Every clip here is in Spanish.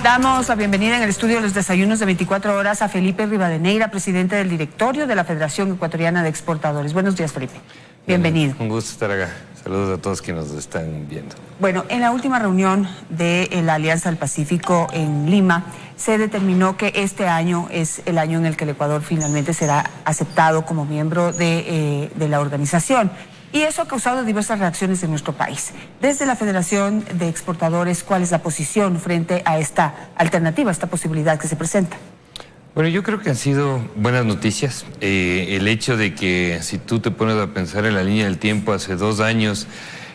Damos la bienvenida en el estudio de los desayunos de 24 horas a Felipe Rivadeneira, presidente del directorio de la Federación Ecuatoriana de Exportadores. Buenos días, Felipe. Bienvenido. Un gusto estar acá. Saludos a todos quienes nos están viendo. Bueno, en la última reunión de la Alianza del Pacífico en Lima, se determinó que este año es el año en el que el Ecuador finalmente será aceptado como miembro de la organización. Y eso ha causado diversas reacciones en nuestro país. Desde la Federación de Exportadores, ¿cuál es la posición frente a esta alternativa, a esta posibilidad que se presenta? Bueno, yo creo que han sido buenas noticias. El hecho de que si tú te pones a pensar en la línea del tiempo, hace 2 años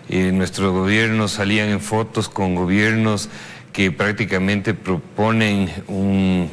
nuestros gobiernos salían en fotos con gobiernos que prácticamente proponen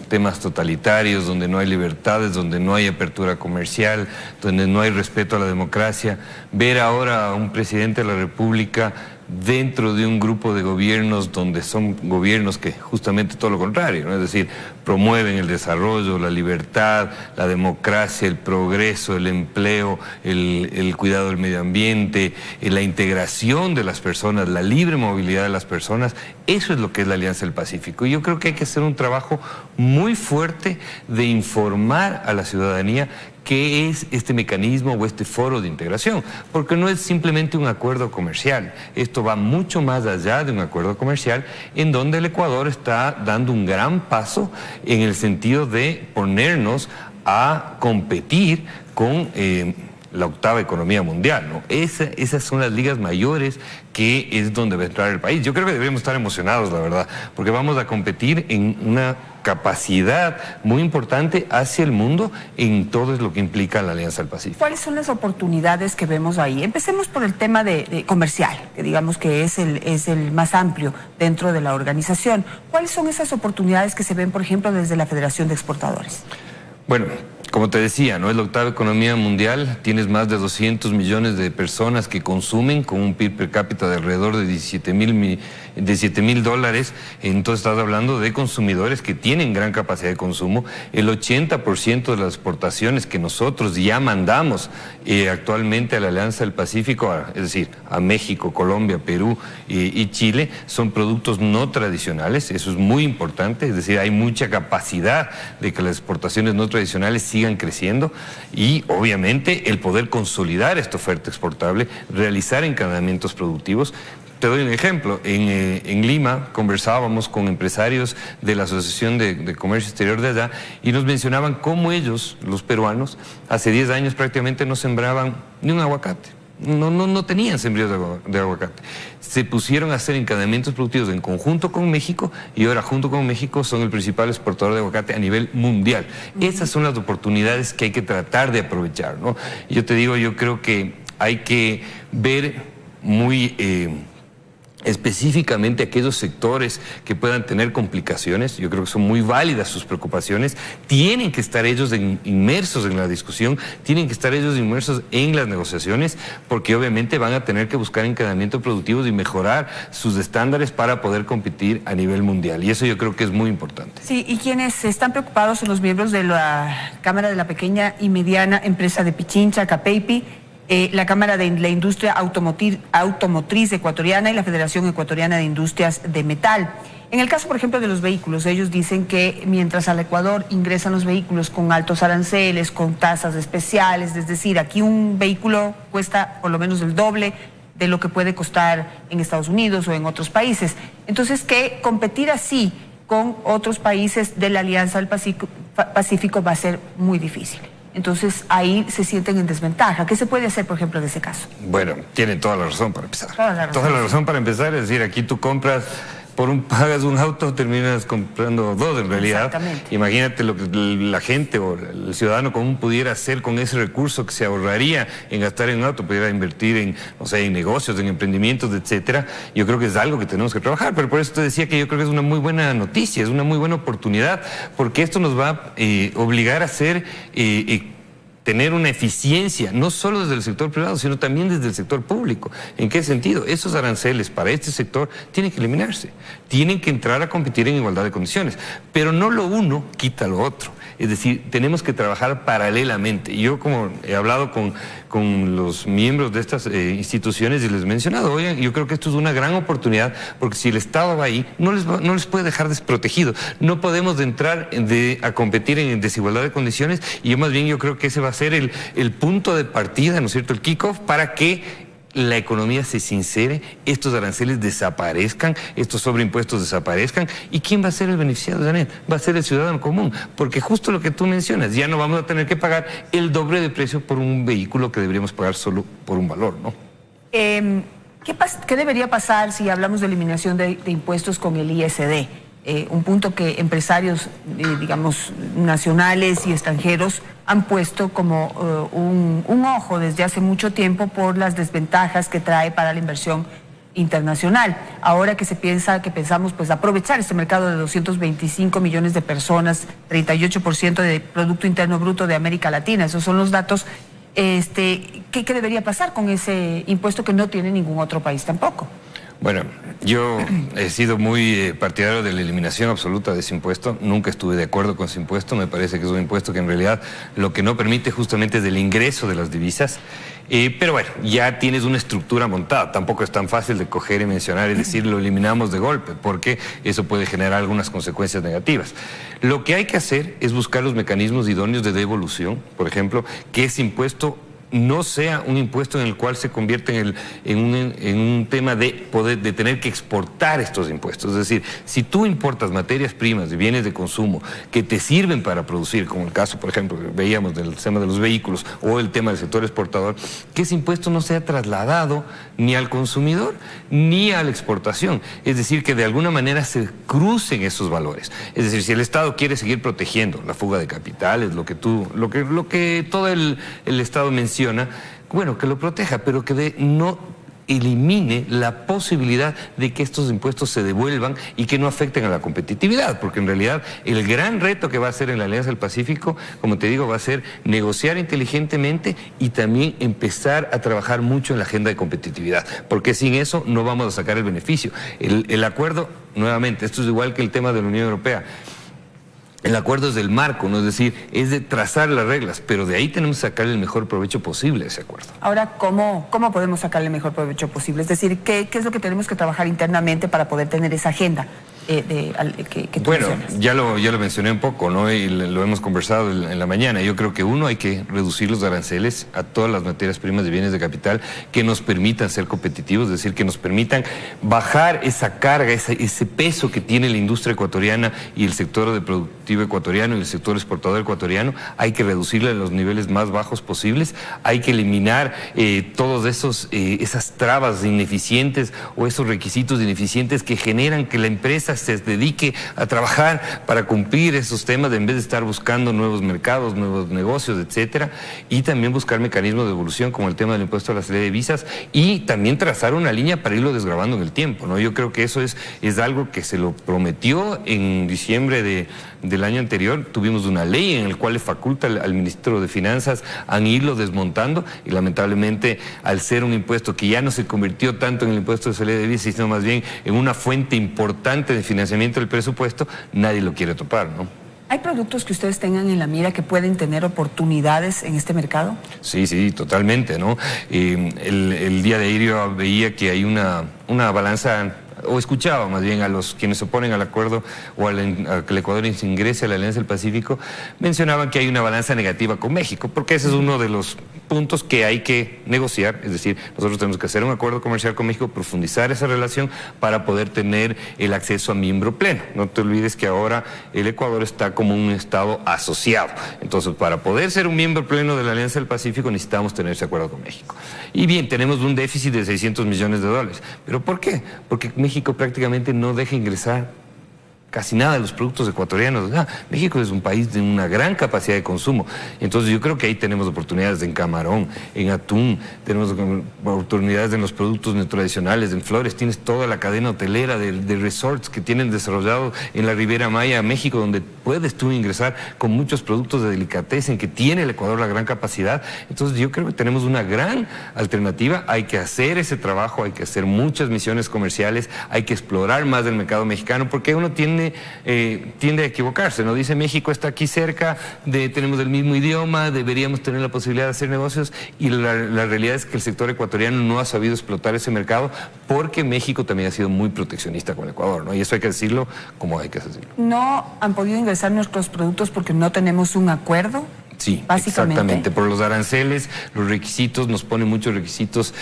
temas totalitarios, donde no hay libertades, donde no hay apertura comercial, donde no hay respeto a la democracia. Ver ahora a un presidente de la República dentro de un grupo de gobiernos donde son gobiernos que justamente todo lo contrario, ¿no? Es decir, promueven el desarrollo, la libertad, la democracia, el progreso, el empleo, el cuidado del medio ambiente, la integración de las personas, la libre movilidad de las personas. Eso es lo que es la Alianza del Pacífico. Y yo creo que hay que hacer un trabajo muy fuerte de informar a la ciudadanía qué es este mecanismo o este foro de integración, porque no es simplemente un acuerdo comercial. Esto va mucho más allá de un acuerdo comercial, en donde el Ecuador está dando un gran paso en el sentido de ponernos a competir con la octava economía mundial, ¿no? Esas son las ligas mayores que es donde va a entrar el país. Yo creo que deberíamos estar emocionados, la verdad, porque vamos a competir en una capacidad muy importante hacia el mundo en todo lo que implica la Alianza del Pacífico. ¿Cuáles son las oportunidades que vemos ahí? Empecemos por el tema de comercial, que digamos que es el más amplio dentro de la organización. ¿Cuáles son esas oportunidades que se ven, por ejemplo, desde la Federación de Exportadores? Bueno, como te decía, ¿no? Es la octava economía mundial, tienes más de 200 millones de personas que consumen con un PIB per cápita de alrededor de $7,000, entonces estás hablando de consumidores que tienen gran capacidad de consumo. El 80% de las exportaciones que nosotros ya mandamos actualmente a la Alianza del Pacífico, es decir, a México, Colombia, Perú y Chile, son productos no tradicionales. Eso es muy importante, es decir, hay mucha capacidad de que las exportaciones no tradicionales sigan creciendo y obviamente el poder consolidar esta oferta exportable, realizar encadenamientos productivos. Te doy un ejemplo, en Lima conversábamos con empresarios de la Asociación de Comercio Exterior de allá y nos mencionaban cómo ellos, los peruanos, hace 10 años prácticamente no sembraban ni un aguacate. No tenían sembríos de aguacate. Se pusieron a hacer encadenamientos productivos en conjunto con México y ahora junto con México son el principal exportador de aguacate a nivel mundial. Esas son las oportunidades que hay que tratar de aprovechar, ¿no? Yo te digo, yo creo que hay que ver muy específicamente aquellos sectores que puedan tener complicaciones. Yo creo que son muy válidas sus preocupaciones. Tienen que estar ellos inmersos en la discusión, tienen que estar ellos inmersos en las negociaciones, porque obviamente van a tener que buscar encadenamientos productivos y mejorar sus estándares para poder competir a nivel mundial. Y eso yo creo que es muy importante. Sí, y quienes están preocupados son los miembros de la Cámara de la Pequeña y Mediana Empresa de Pichincha, CAPEIPI, la Cámara de la Industria Automotriz Ecuatoriana y la Federación Ecuatoriana de Industrias de Metal. En el caso, por ejemplo, de los vehículos, ellos dicen que mientras al Ecuador ingresan los vehículos con altos aranceles, con tasas especiales, es decir, aquí un vehículo cuesta por lo menos el doble de lo que puede costar en Estados Unidos o en otros países. Entonces, que competir así con otros países de la Alianza del Pacífico va a ser muy difícil. Entonces ahí se sienten en desventaja. ¿Qué se puede hacer, por ejemplo, en ese caso? Bueno, tienen toda la razón para empezar. Toda la razón para empezar, es decir, aquí tú compras, pagas un auto, terminas comprando 2 en realidad. Exactamente. Imagínate lo que la gente o el ciudadano común pudiera hacer con ese recurso que se ahorraría en gastar en un auto, pudiera invertir en, no sé, en negocios, en emprendimientos, etcétera. Yo creo que es algo que tenemos que trabajar, pero por eso te decía que yo creo que es una muy buena noticia, es una muy buena oportunidad, porque esto nos va a obligar a ser tener una eficiencia, no solo desde el sector privado, sino también desde el sector público. ¿En qué sentido? Esos aranceles para este sector tienen que eliminarse, tienen que entrar a competir en igualdad de condiciones, pero no lo uno quita lo otro. Es decir, tenemos que trabajar paralelamente. Yo, como he hablado con los miembros de estas instituciones y les he mencionado, oigan, yo creo que esto es una gran oportunidad, porque si el Estado va ahí, no les puede dejar desprotegidos. No podemos entrar a competir en desigualdad de condiciones, y yo más bien yo creo que ese va a ser el punto de partida, ¿no es cierto?, el kick-off para que la economía se sincere, estos aranceles desaparezcan, estos sobreimpuestos desaparezcan. ¿Y quién va a ser el beneficiado, Janet? Va a ser el ciudadano común, porque justo lo que tú mencionas, ya no vamos a tener que pagar el doble de precio por un vehículo que deberíamos pagar solo por un valor, ¿no? ¿Qué debería pasar si hablamos de eliminación de impuestos con el ISD? Un punto que empresarios, digamos, nacionales y extranjeros han puesto como un ojo desde hace mucho tiempo por las desventajas que trae para la inversión internacional. Ahora que pensamos pues aprovechar este mercado de 225 millones de personas, 38% de Producto Interno Bruto de América Latina, esos son los datos. ¿Qué debería pasar con ese impuesto que no tiene ningún otro país tampoco? Bueno, yo he sido muy partidario de la eliminación absoluta de ese impuesto. Nunca estuve de acuerdo con ese impuesto. Me parece que es un impuesto que en realidad lo que no permite justamente es el ingreso de las divisas. Pero bueno, ya tienes una estructura montada. Tampoco es tan fácil de coger y mencionar y decir lo eliminamos de golpe, porque eso puede generar algunas consecuencias negativas. Lo que hay que hacer es buscar los mecanismos idóneos de devolución. Por ejemplo, que ese impuesto no sea un impuesto en el cual se convierte en un tema de tener que exportar estos impuestos. Es decir, si tú importas materias primas y bienes de consumo que te sirven para producir, como el caso, por ejemplo, que veíamos del tema de los vehículos o el tema del sector exportador, que ese impuesto no sea trasladado ni al consumidor ni a la exportación. Es decir, que de alguna manera se crucen esos valores. Es decir, si el Estado quiere seguir protegiendo la fuga de capitales, lo que todo el Estado menciona, bueno, que lo proteja, pero que no elimine la posibilidad de que estos impuestos se devuelvan y que no afecten a la competitividad, porque en realidad el gran reto que va a ser en la Alianza del Pacífico, como te digo, va a ser negociar inteligentemente y también empezar a trabajar mucho en la agenda de competitividad, porque sin eso no vamos a sacar el beneficio. El acuerdo, nuevamente, esto es igual que el tema de la Unión Europea. El acuerdo es del marco, ¿no? Es decir, es de trazar las reglas, pero de ahí tenemos que sacarle el mejor provecho posible a ese acuerdo. Ahora, ¿cómo podemos sacarle el mejor provecho posible? Es decir, ¿qué es lo que tenemos que trabajar internamente para poder tener esa agenda que tú mencionas? Ya lo mencioné un poco, ¿no? Y lo hemos conversado en la mañana. Yo creo que hay que reducir los aranceles a todas las materias primas de bienes de capital que nos permitan ser competitivos, es decir, que nos permitan bajar esa carga, ese peso que tiene la industria ecuatoriana y el sector de productivo ecuatoriano y el sector exportador ecuatoriano. Hay que reducirla a los niveles más bajos posibles. Hay que eliminar todos esas trabas ineficientes o esos requisitos ineficientes que generan que la empresa se dedique a trabajar para cumplir esos temas en vez de estar buscando nuevos mercados, nuevos negocios, etcétera, y también buscar mecanismos de evolución como el tema del impuesto a la salida de divisas y también trazar una línea para irlo desgravando en el tiempo, ¿no? Yo creo que eso es algo que se lo prometió en diciembre del año anterior. Tuvimos una ley en la cual le faculta al ministro de Finanzas a irlo desmontando y lamentablemente al ser un impuesto que ya no se convirtió tanto en el impuesto de salida de divisas, sino más bien en una fuente importante de financiamiento del presupuesto, nadie lo quiere topar, ¿no? ¿Hay productos que ustedes tengan en la mira que pueden tener oportunidades en este mercado? Sí, totalmente, ¿no? El día de ayer yo veía que hay una balanza, o escuchaba más bien a quienes se oponen al acuerdo o a que el Ecuador se ingrese a la Alianza del Pacífico, mencionaban que hay una balanza negativa con México, porque ese es uno de los puntos que hay que negociar. Es decir, nosotros tenemos que hacer un acuerdo comercial con México, profundizar esa relación para poder tener el acceso a miembro pleno. No te olvides que ahora el Ecuador está como un estado asociado. Entonces, para poder ser un miembro pleno de la Alianza del Pacífico necesitamos tener ese acuerdo con México. Y bien, tenemos un déficit de $600 millones. ¿Pero por qué? Porque México prácticamente no deja ingresar casi nada de los productos ecuatorianos. México es un país de una gran capacidad de consumo. Entonces yo creo que ahí tenemos oportunidades en camarón, en atún, tenemos oportunidades en los productos no tradicionales, en flores. Tienes toda la cadena hotelera de resorts que tienen desarrollado en la Riviera Maya, México, donde puedes tú ingresar con muchos productos de delicatessen que tiene el Ecuador la gran capacidad. Entonces yo creo que tenemos una gran alternativa. Hay que hacer ese trabajo, hay que hacer muchas misiones comerciales, hay que explorar más del mercado mexicano, porque uno tiende a equivocarse, ¿no? Dice, México está aquí cerca, tenemos el mismo idioma, deberíamos tener la posibilidad de hacer negocios, y la realidad es que el sector ecuatoriano no ha sabido explotar ese mercado, porque México también ha sido muy proteccionista con Ecuador, ¿no? Y eso hay que decirlo como hay que decirlo. ¿No han podido ingresar nuestros productos porque no tenemos un acuerdo? Sí, exactamente. Por los aranceles, los requisitos, nos ponen muchos requisitos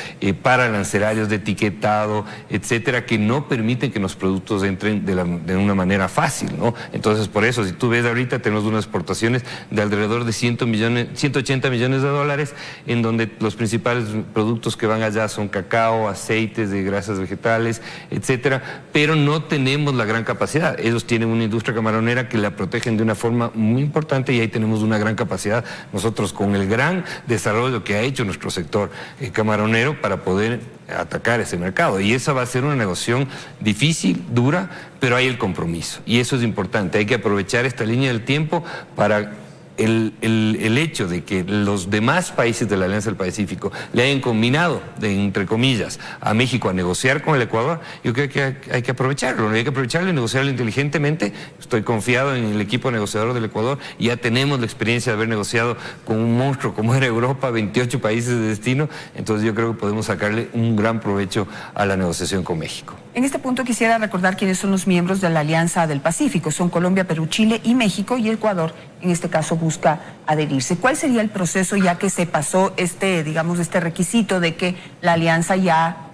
para arancelarios de etiquetado, etcétera, que no permiten que los productos entren de una manera fácil, ¿no? Entonces, por eso, si tú ves ahorita, tenemos unas exportaciones de alrededor de 180 millones de dólares, en donde los principales productos que van allá son cacao, aceites de grasas vegetales, etcétera, pero no tenemos la gran capacidad. Ellos tienen una industria camaronera que la protegen de una forma muy importante, y ahí tenemos una gran capacidad nosotros, con el gran desarrollo que ha hecho nuestro sector camaronero, para poder atacar ese mercado. Y esa va a ser una negociación difícil, dura, pero hay el compromiso, y eso es importante. Hay que aprovechar esta línea del tiempo para el hecho de que los demás países de la Alianza del Pacífico le hayan combinado, entre comillas, a México a negociar con el Ecuador. Yo creo que hay que aprovecharlo, hay que aprovecharlo y negociarlo inteligentemente. Estoy confiado en el equipo negociador del Ecuador. Ya tenemos la experiencia de haber negociado con un monstruo como era Europa, 28 países de destino. Entonces yo creo que podemos sacarle un gran provecho a la negociación con México. En este punto quisiera recordar quiénes son los miembros de la Alianza del Pacífico. Son Colombia, Perú, Chile y México, y Ecuador en este caso busca adherirse. ¿Cuál sería el proceso, ya que se pasó este requisito de que la alianza ya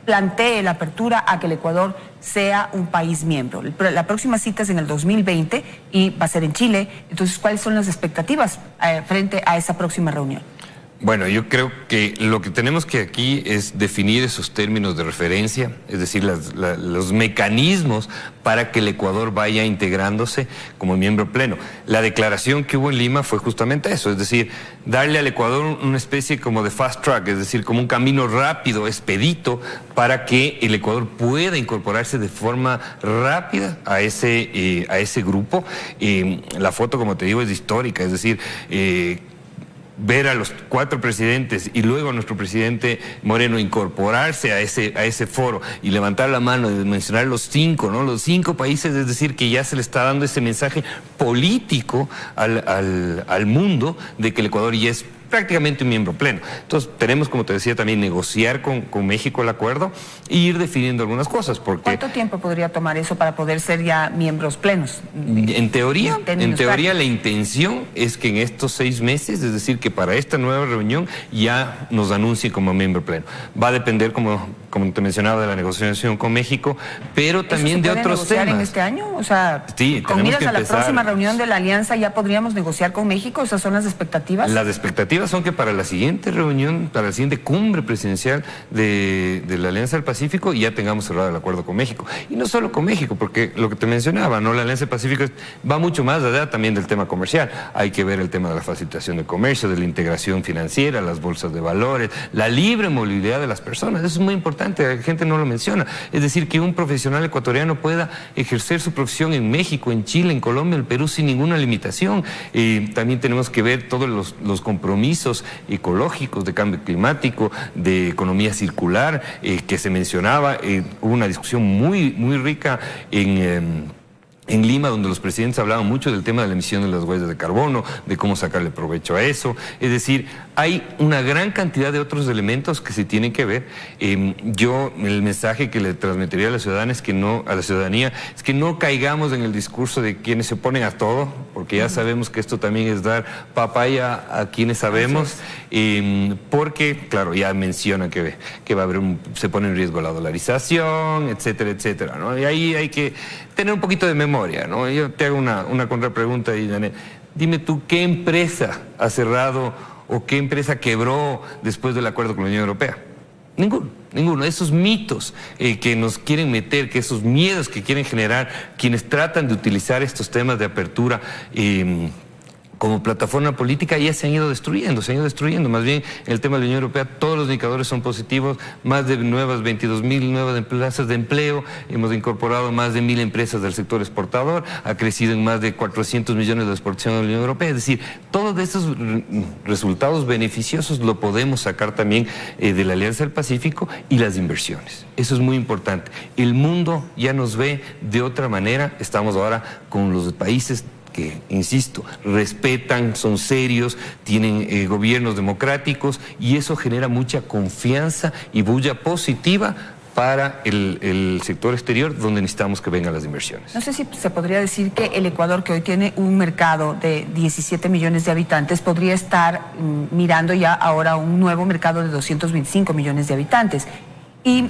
plantee la apertura a que el Ecuador sea un país miembro? La próxima cita es en el 2020 y va a ser en Chile. Entonces, ¿cuáles son las expectativas frente a esa próxima reunión? Bueno, yo creo que lo que tenemos que aquí es definir esos términos de referencia, es decir, los mecanismos para que el Ecuador vaya integrándose como miembro pleno. La declaración que hubo en Lima fue justamente eso, es decir, darle al Ecuador una especie como de fast track, es decir, como un camino rápido, expedito, para que el Ecuador pueda incorporarse de forma rápida a ese grupo. La foto, como te digo, es histórica, es decir, ver a los 4 presidentes y luego a nuestro presidente Moreno incorporarse a ese foro y levantar la mano y mencionar los 5, ¿no? Los 5 países, es decir, que ya se le está dando ese mensaje político al mundo de que el Ecuador ya es prácticamente un miembro pleno. Entonces tenemos, como te decía, también negociar con México el acuerdo e ir definiendo algunas cosas. Porque ¿cuánto tiempo podría tomar eso para poder ser ya miembros plenos? En teoría la intención es que en estos 6 meses, es decir, que para esta nueva reunión ya nos anuncie como miembro pleno. Va a depender, como te mencionaba, de la negociación con México, pero también de otros temas. ¿En este año? O sea, sí, con miras a la próxima reunión de la Alianza, ¿ya podríamos negociar con México? ¿Esas son las expectativas? Las expectativas son que para la siguiente reunión, para la siguiente cumbre presidencial de la Alianza del Pacífico, ya tengamos cerrado el acuerdo con México. Y no solo con México, porque lo que te mencionaba, ¿no? La Alianza del Pacífico va mucho más allá también del tema comercial. Hay que ver el tema de la facilitación del comercio, de la integración financiera, las bolsas de valores, la libre movilidad de las personas. Eso es muy importante, la gente no lo menciona. Es decir, que un profesional ecuatoriano pueda ejercer su profesión en México, en Chile, en Colombia, en Perú, sin ninguna limitación. También tenemos que ver todos los compromisos ecológicos, de cambio climático, de economía circular, que se mencionaba. Hubo una discusión muy rica en Lima, donde los presidentes hablaban mucho del tema de la emisión de las huellas de carbono, de cómo sacarle provecho a eso. Es decir, hay una gran cantidad de otros elementos que se tienen que ver. El mensaje que le transmitiría a la ciudadanía es que no caigamos en el discurso de quienes se oponen a todo, porque ya sabemos que esto también es dar papaya a quienes sabemos, porque, claro, ya mencionan que va a haber se pone en riesgo la dolarización, etcétera, etcétera, ¿no? Y ahí hay que tener un poquito de memoria, ¿no? Yo te hago una contrapregunta, Janet. Dime tú, ¿qué empresa ha cerrado o qué empresa quebró después del acuerdo con la Unión Europea? Ninguno. ninguno. Esos mitos que nos quieren meter, que esos miedos que quieren generar quienes tratan de utilizar estos temas de apertura como plataforma política ya se han ido destruyendo, Más bien, en el tema de la Unión Europea, todos los indicadores son positivos, más de 22.000 nuevas plazas de empleo, hemos incorporado más de 1.000 empresas del sector exportador, ha crecido en más de 400 millones de exportación de la Unión Europea, es decir, todos esos resultados beneficiosos lo podemos sacar también de la Alianza del Pacífico y las inversiones. Eso es muy importante. El mundo ya nos ve de otra manera, estamos ahora con los países que, insisto, respetan, son serios, tienen gobiernos democráticos y eso genera mucha confianza y bulla positiva para el sector exterior donde necesitamos que vengan las inversiones. No sé si se podría decir que el Ecuador, que hoy tiene un mercado de 17 millones de habitantes, podría estar mirando ya ahora un nuevo mercado de 225 millones de habitantes. Y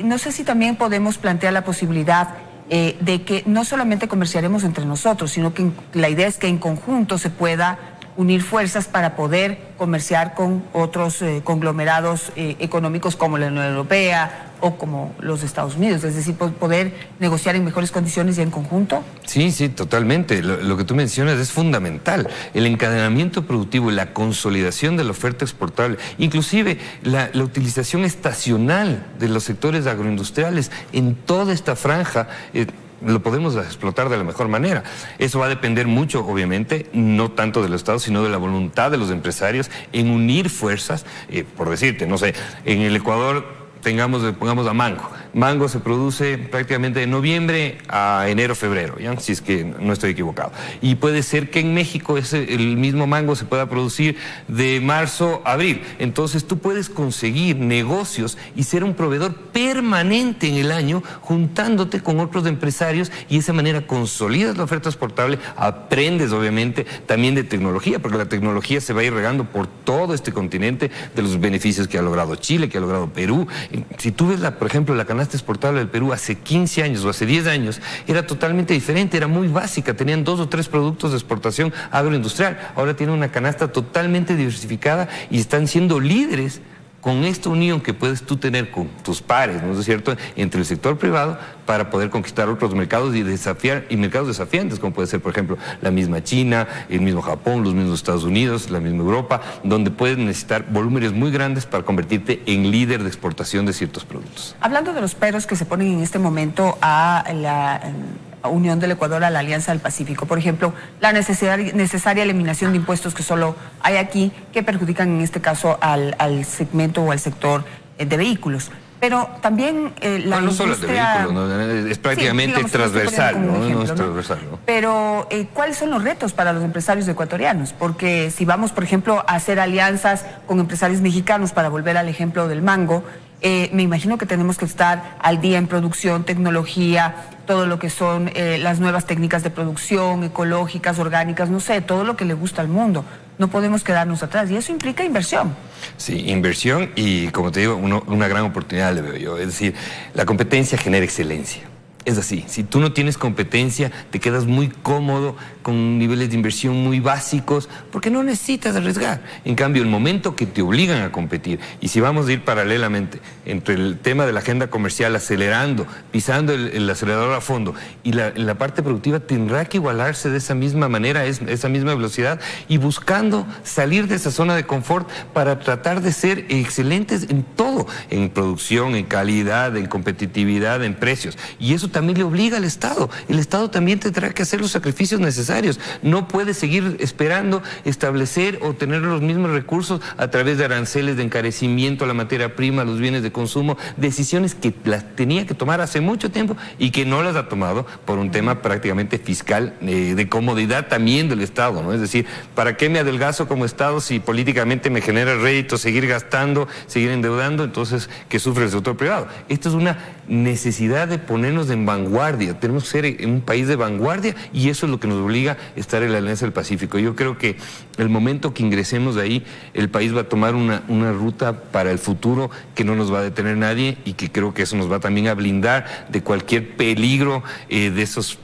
no sé si también podemos plantear la posibilidad de que no solamente comerciaremos entre nosotros, sino que la idea es que en conjunto se pueda unir fuerzas para poder comerciar con otros conglomerados económicos como la Unión Europea o como los Estados Unidos, es decir, poder negociar en mejores condiciones y en conjunto. Sí, totalmente. Lo que tú mencionas es fundamental. El encadenamiento productivo y la consolidación de la oferta exportable, inclusive la utilización estacional de los sectores agroindustriales en toda esta franja, lo podemos explotar de la mejor manera. Eso va a depender mucho, obviamente, no tanto de los estados, sino de la voluntad de los empresarios en unir fuerzas. Por decirte, no sé, en el Ecuador pongamos a mango. Mango se produce prácticamente de noviembre a enero, febrero, ¿ya? Si es que no estoy equivocado. Y puede ser que en México el mismo mango se pueda producir de marzo a abril. Entonces tú puedes conseguir negocios y ser un proveedor permanente en el año, juntándote con otros empresarios y de esa manera consolidas la oferta exportable, aprendes obviamente también de tecnología, porque la tecnología se va a ir regando por todo este continente, de los beneficios que ha logrado Chile, que ha logrado Perú. Si tú ves, por ejemplo, la canasta exportable del Perú hace 15 años o hace 10 años, era totalmente diferente, era muy básica, tenían 2 o 3 productos de exportación agroindustrial. Ahora tienen una canasta totalmente diversificada y están siendo líderes con esta unión que puedes tú tener con tus pares, ¿no es cierto?, entre el sector privado para poder conquistar otros mercados y mercados desafiantes, como puede ser, por ejemplo, la misma China, el mismo Japón, los mismos Estados Unidos, la misma Europa, donde puedes necesitar volúmenes muy grandes para convertirte en líder de exportación de ciertos productos. Hablando de los peros que se ponen en este momento a la unión del Ecuador a la Alianza del Pacífico, por ejemplo, la necesaria eliminación de impuestos que solo hay aquí, que perjudican en este caso al segmento o al sector de vehículos. Pero también la no solo de vehículos, ¿no? Es prácticamente transversal, ¿no? Ejemplo, es transversal, ¿no? Pero ¿cuáles son los retos para los empresarios ecuatorianos? Porque si vamos, por ejemplo, a hacer alianzas con empresarios mexicanos, para volver al ejemplo del mango, me imagino que tenemos que estar al día en producción, tecnología, todo lo que son las nuevas técnicas de producción, ecológicas, orgánicas, no sé, todo lo que le gusta al mundo. No podemos quedarnos atrás y eso implica inversión. Sí, inversión y, como te digo, una gran oportunidad le veo yo. Es decir, la competencia genera excelencia. Es así, si tú no tienes competencia, te quedas muy cómodo con niveles de inversión muy básicos, porque no necesitas arriesgar. En cambio, el momento que te obligan a competir, y si vamos a ir paralelamente entre el tema de la agenda comercial acelerando, pisando el acelerador a fondo, y la parte productiva tendrá que igualarse de esa misma manera, esa misma velocidad, y buscando salir de esa zona de confort para tratar de ser excelentes en todo, en producción, en calidad, en competitividad, en precios. Y eso también le obliga al Estado. El Estado también tendrá que hacer los sacrificios necesarios. No puede seguir esperando establecer o tener los mismos recursos a través de aranceles, de encarecimiento a la materia prima, a los bienes de consumo, decisiones que las tenía que tomar hace mucho tiempo y que no las ha tomado por un tema prácticamente fiscal, de comodidad también del Estado, ¿no? Es decir, ¿para qué me adelgazo como Estado si políticamente me genera rédito seguir gastando, seguir endeudando? Entonces, ¿qué sufre el sector privado? Esto es una necesidad de ponernos en vanguardia. Tenemos que ser un país de vanguardia y eso es lo que nos obliga a estar en la Alianza del Pacífico. Yo creo que el momento que ingresemos de ahí, el país va a tomar una ruta para el futuro que no nos va a detener nadie y que creo que eso nos va también a blindar de cualquier peligro de esos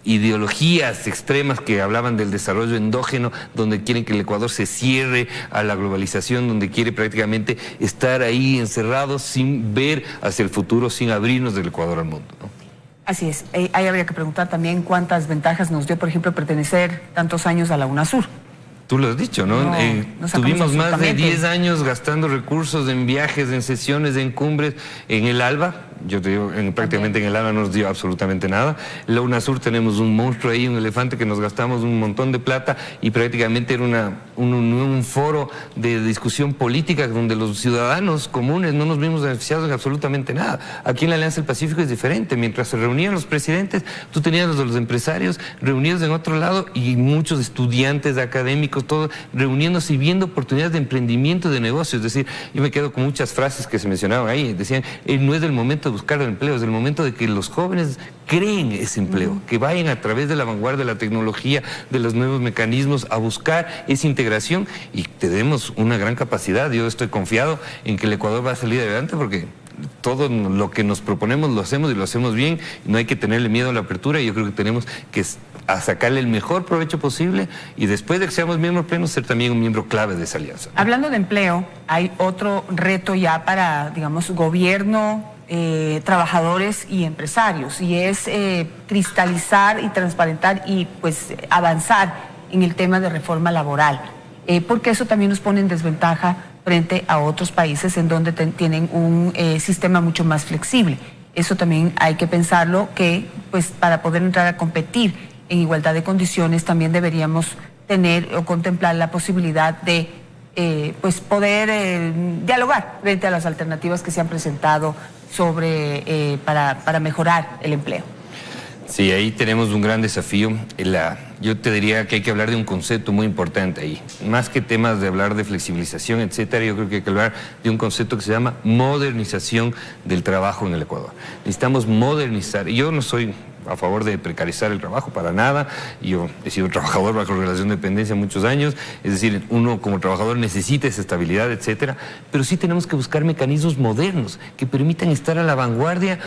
ideologías extremas que hablaban del desarrollo endógeno, donde quieren que el Ecuador se cierre a la globalización, donde quiere prácticamente estar ahí encerrado sin ver hacia el futuro, sin abrirnos del Ecuador al mundo, ¿no? Así es. Ahí habría que preguntar también cuántas ventajas nos dio, por ejemplo, pertenecer tantos años a la UNASUR. Tú lo has dicho, ¿no? Tuvimos más de 10 años gastando recursos en viajes, en sesiones, en cumbres, en el ALBA. Yo te digo, prácticamente en el ALBA no nos dio absolutamente nada. En la UNASUR tenemos un monstruo ahí, un elefante que nos gastamos un montón de plata y prácticamente era un foro de discusión política donde los ciudadanos comunes no nos vimos beneficiados en absolutamente nada. Aquí en la Alianza del Pacífico es diferente. Mientras se reunían los presidentes, tú tenías los empresarios reunidos en otro lado y muchos estudiantes académicos, todos reuniéndose y viendo oportunidades de emprendimiento, de negocio. Es decir, yo me quedo con muchas frases que se mencionaban ahí. Decían, no es el momento de buscar el empleo, es el momento de que los jóvenes creen ese empleo, que vayan a través de la vanguardia de la tecnología, de los nuevos mecanismos, a buscar esa integración y tenemos una gran capacidad. Yo estoy confiado en que el Ecuador va a salir adelante porque todo lo que nos proponemos lo hacemos y lo hacemos bien. No hay que tenerle miedo a la apertura y yo creo que tenemos que sacarle el mejor provecho posible y después de que seamos miembros plenos ser también un miembro clave de esa alianza. Hablando de empleo, hay otro reto ya para, digamos, gobierno, trabajadores y empresarios y es cristalizar y transparentar y pues avanzar en el tema de reforma laboral, porque eso también nos pone en desventaja frente a otros países en donde tienen un sistema mucho más flexible. Eso también hay que pensarlo, que pues para poder entrar a competir en igualdad de condiciones también deberíamos tener o contemplar la posibilidad de pues poder dialogar frente a las alternativas que se han presentado sobre para mejorar el empleo. Sí, ahí tenemos un gran desafío. Yo te diría que hay que hablar de un concepto muy importante ahí. Más que temas de hablar de flexibilización, etcétera, yo creo que hay que hablar de un concepto que se llama modernización del trabajo en el Ecuador. Necesitamos modernizar. Y yo no soy a favor de precarizar el trabajo para nada. Yo he sido trabajador bajo relación de dependencia muchos años, es decir, uno como trabajador necesita esa estabilidad, etcétera, pero sí tenemos que buscar mecanismos modernos que permitan estar a la vanguardia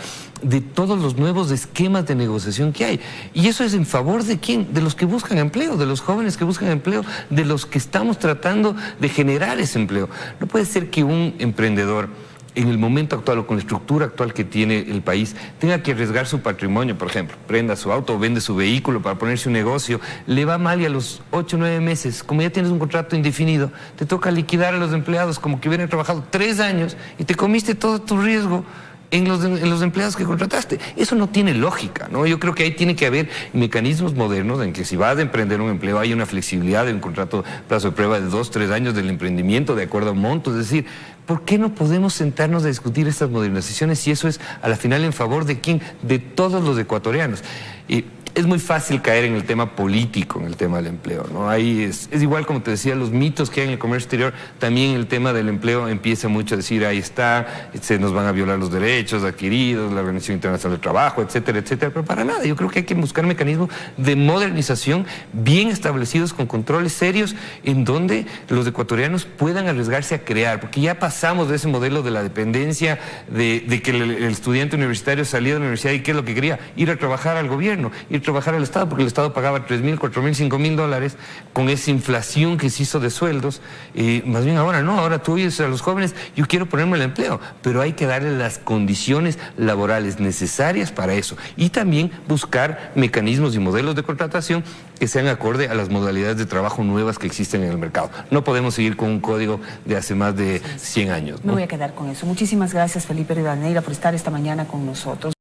de todos los nuevos esquemas de negociación que hay. Y eso es en favor de ¿quién? De los que buscan empleo, de los jóvenes que buscan empleo, de los que estamos tratando de generar ese empleo. No puede ser que un emprendedor en el momento actual o con la estructura actual que tiene el país, tenga que arriesgar su patrimonio, por ejemplo, prenda su auto o vende su vehículo para ponerse un negocio, le va mal y a los 8 o 9 meses, como ya tienes un contrato indefinido, te toca liquidar a los empleados como que hubieran trabajado 3 años y te comiste todo tu riesgo en los empleados que contrataste. Eso no tiene lógica, ¿no? Yo creo que ahí tiene que haber mecanismos modernos en que si vas a emprender un empleo hay una flexibilidad de un contrato plazo de prueba de 2 o 3 años del emprendimiento de acuerdo a un monto. Es decir, ¿por qué no podemos sentarnos a discutir estas modernizaciones si eso es a la final en favor de quién? De todos los ecuatorianos. Y es muy fácil caer en el tema político, en el tema del empleo, ¿no? Ahí es igual, como te decía, los mitos que hay en el comercio exterior, también el tema del empleo empieza mucho a decir, ahí está, se nos van a violar los derechos adquiridos, la Organización Internacional del Trabajo, etcétera, etcétera, pero para nada. Yo creo que hay que buscar mecanismos de modernización bien establecidos, con controles serios, en donde los ecuatorianos puedan arriesgarse a crear, porque ya pasamos de ese modelo de la dependencia, de que el estudiante universitario salía de la universidad y ¿qué es lo que quería? Ir a trabajar al gobierno, ir a trabajar al Estado, porque el Estado pagaba 3.000, 4.000, 5.000 dólares con esa inflación que se hizo de sueldos. Más bien ahora no, ahora tú dices a los jóvenes, yo quiero ponerme el empleo, pero hay que darle las condiciones laborales necesarias para eso y también buscar mecanismos y modelos de contratación que sean acorde a las modalidades de trabajo nuevas que existen en el mercado. No podemos seguir con un código de hace más de 100 años, ¿no? Me voy a quedar con eso. Muchísimas gracias, Felipe Rivadeneira, por estar esta mañana con nosotros.